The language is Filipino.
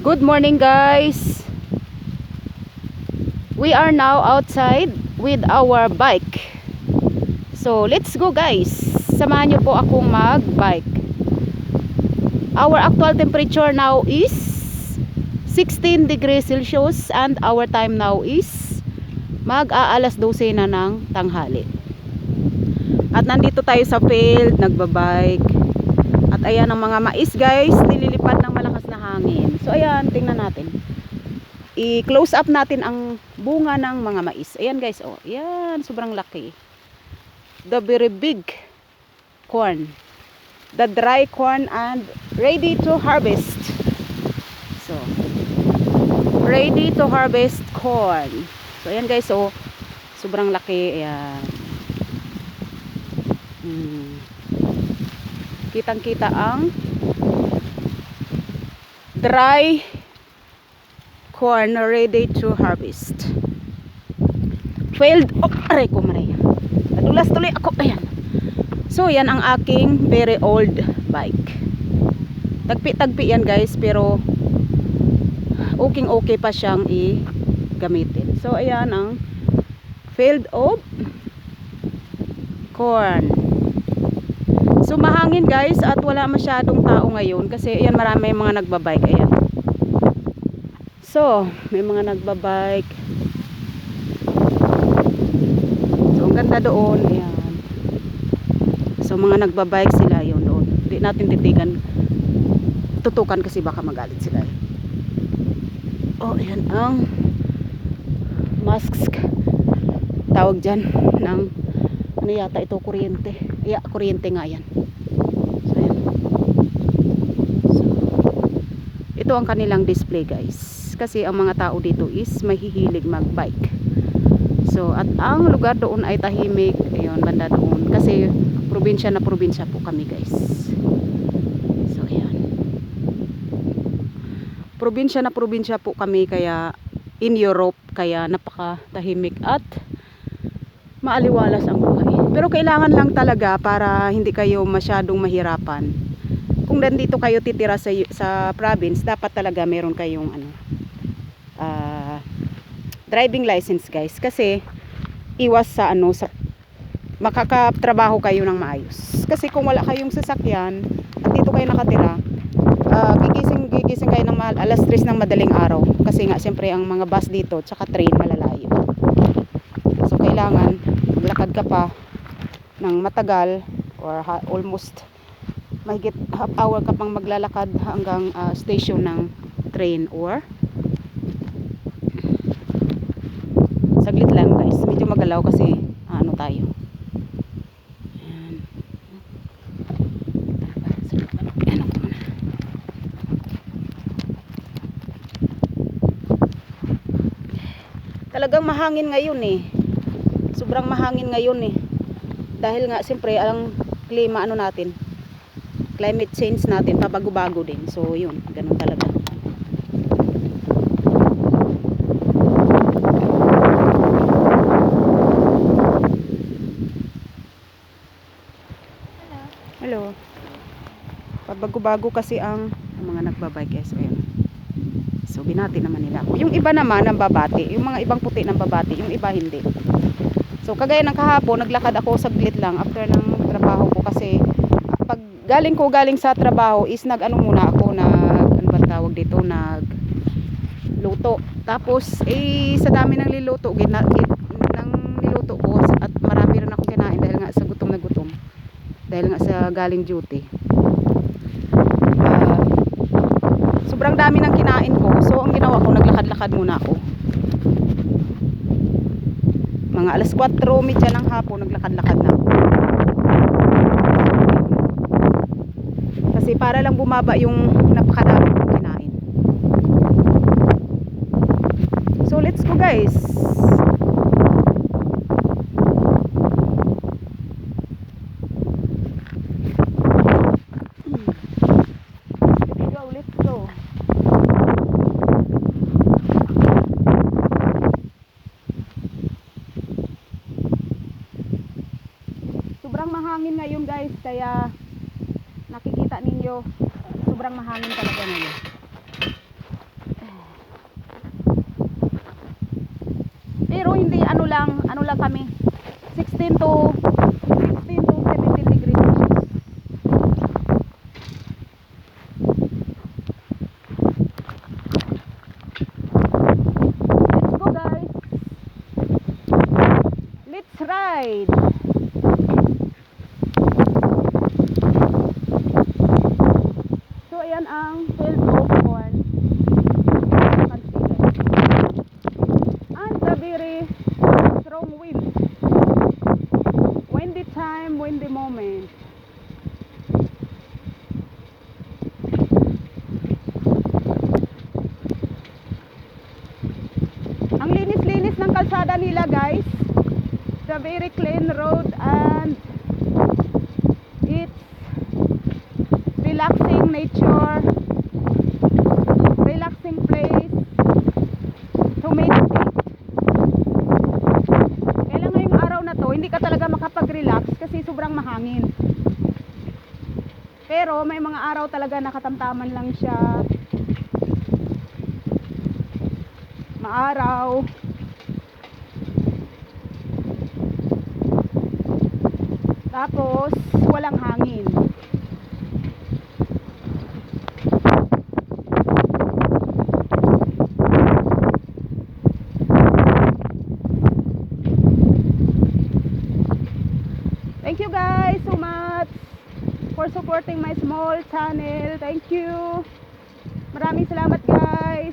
Good morning guys. We are now outside with our bike. So let's go guys. Samahan niyo po akong mag-bike. Our actual temperature now is 16 degrees Celsius and our time now is mag-aalas 12 na ng tanghali. At nandito tayo sa field, nagbabike. At ayan ang mga mais guys, nililipad ng malakas na hangin. So ayan, tingnan natin. I-close up natin ang bunga ng mga mais. Ayan guys, oh. Ayan, sobrang laki. The very big corn. The dry corn and ready to harvest. So, ready to harvest corn. So ayan guys, oh. Sobrang laki. Ayan. Kitang-kita ang dry corn ready to harvest. Failed. Oh, aray ko maray. Nadulas tuloy ako. Ayan. So, yan ang aking very old bike. Tagpi-tagpi yan guys, pero okay pa siyang i-gamitin. So, ayan ang field of corn. So, mahangin guys at wala masyadong tao ngayon kasi ayan, marami mga nagbabike. Ayan. So, may mga nagbabike. So, ang ganda doon. Ayan. So, mga nagbabike sila yun doon. Hindi natin titigan. Tutukan kasi baka magalit sila. Oh, ayan ang mask. Tawag dyan ng ano yata ito, kuryente. Yeah, kuryente nga yan. So, ayan. So, ito ang kanilang display guys. Kasi ang mga tao dito is mahihilig magbike. So, at ang lugar doon ay tahimik. Ayun, banda doon. Kasi probinsya na probinsya po kami guys. So, ayan. Probinsya na probinsya po kami kaya in Europe. Kaya napakatahimik at maaliwalas ang buhay. Pero kailangan lang talaga para hindi kayo masyadong mahirapan. Kung nandito kayo titira sa province, dapat talaga meron kayong driving license guys. Kasi iwas sa sa makakatrabaho kayo ng maayos. Kasi kung wala kayong sasakyan at dito kayo nakatira, gigising kayo ng alas 3 ng madaling araw. Kasi nga siyempre ang mga bus dito tsaka train malalayo. So kailangan maglakad ka pa ng matagal or almost mahigit half hour ka pang maglalakad hanggang station ng train or saglit lang guys, medyo magalaw kasi ano tayo. Ayan. Ayan ako muna. Talagang mahangin ngayon sobrang mahangin ngayon dahil nga siyempre ang klima natin, climate change natin pabago-bago din. So yun, ganun talaga. Hello. Pabago-bago kasi ang mga nagbabike guys. Ayan. So binati naman nila ako. Yung iba naman ang babati, yung mga ibang puti ng babati, yung iba hindi. So kagaya ng kahapon, naglakad ako saglit lang after ng trabaho ko kasi pag galing sa trabaho is muna ako ano ba tawag dito, luto. Tapos sa dami ng niluto ko at marami rin akong kinain dahil nga sa gutom na gutom. Dahil nga sa galing duty. Sobrang dami ng kinain ko. So ang ginawa ko, naglakad-lakad muna ako. Mga alas 4:30 ng hapon, naglakad-lakad na ako. Kasi para lang bumaba yung napakadami kong kinain. So let's go guys. Let's go. Sobrang mahangin ngayon guys. kaya nakikita ninyo sobrang mahangin talaga ngayon. Pero hindi ano lang kami 16 to 17 degrees Celsius. Let's go guys. Let's ride. So ayan ang field of corn. And the very strong wind. Windy time, windy moment. Ang linis-linis ng kalsada nila guys. The very clean road and it's relaxing nature, relaxing place to meditate. Kailan ngayong araw na to hindi ka talaga makapag-relax kasi sobrang mahangin. Pero may mga araw talaga nakatamtaman lang siya. Maaraw. Tapos walang hangin. Thank you guys so much for supporting my small channel. Thank you. Maraming salamat guys.